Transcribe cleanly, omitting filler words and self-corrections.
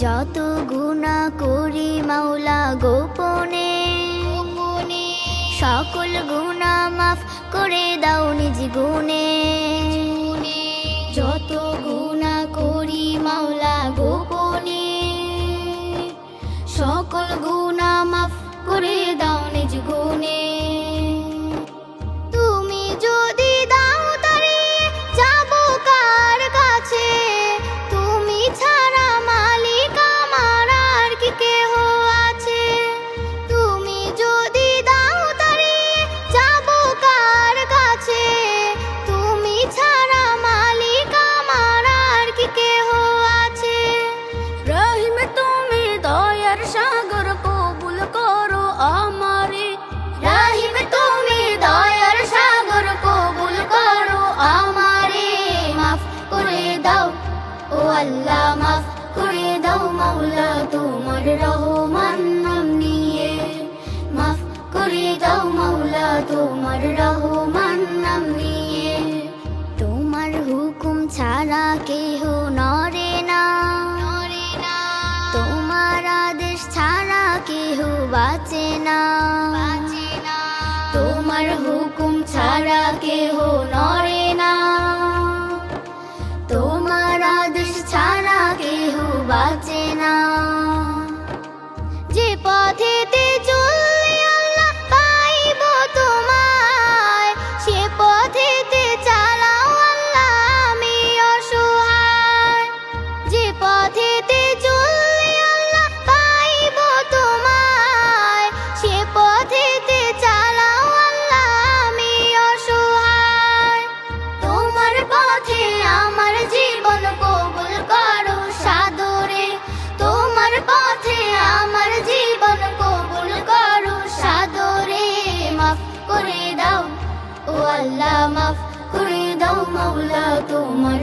যত গুনাহ করি মাওলা গোপনে, সকল গুনাহ মাফ করে দাও নিজ গুণে। যত গুনাহ করি মাওলা গোপনে, সকল গুনাহ মাফ করে দাও নিজ গুণে। তুমি যদি দাও তাড়িয়ে যাব কার কাছে, তুমি ছাড়া মালিক আমার আর কি কেহ আছে। তুমি যদি দাও তাড়িয়ে যাব কার কাছে, তুমি ছাড়া মালিক আমার আর কি কেহ আছে। রহিম তুমি দয়ার সাগর, কবুল করো আমারে। রহিম তুমি দয়ার সাগর, কবুল করো আমারে। মাফ করে দাও ও আল্লাহ, মাফ করে দাও মাওলা তোমার রহমান নাম নিয়ে। মাফ করে দাও মাওলা তোমার রহমান নাম নিয়ে। তোমার হুকুম ছাড়া কেহ নড়ে না, তোমার আদেশ ছাড়া কেহ বাঁচে না। তোমার হুকুম ছাড়া কেহ নড়ে না, তোমার আদেশ ছাড়া কেহ বাঁচে না। যে পথেতে চললে আল্লাহ পাইব তোমায়, সে পথেতে চালাও আল্লাহ আমি অসহায়। যে পথেতে চললে আল্লাহ পাইব তোমায়, সে পথেতে চালাও আল্লাহ আমি অসহায়। তোমার পথে আমার জীবন কবুল করো সাদরে, তোমার পথে আমার জীবন কবুল করো সাদরে। মাফ করে দাও ও আল্লাহ, মাফ করে দাও মাওলা তোমার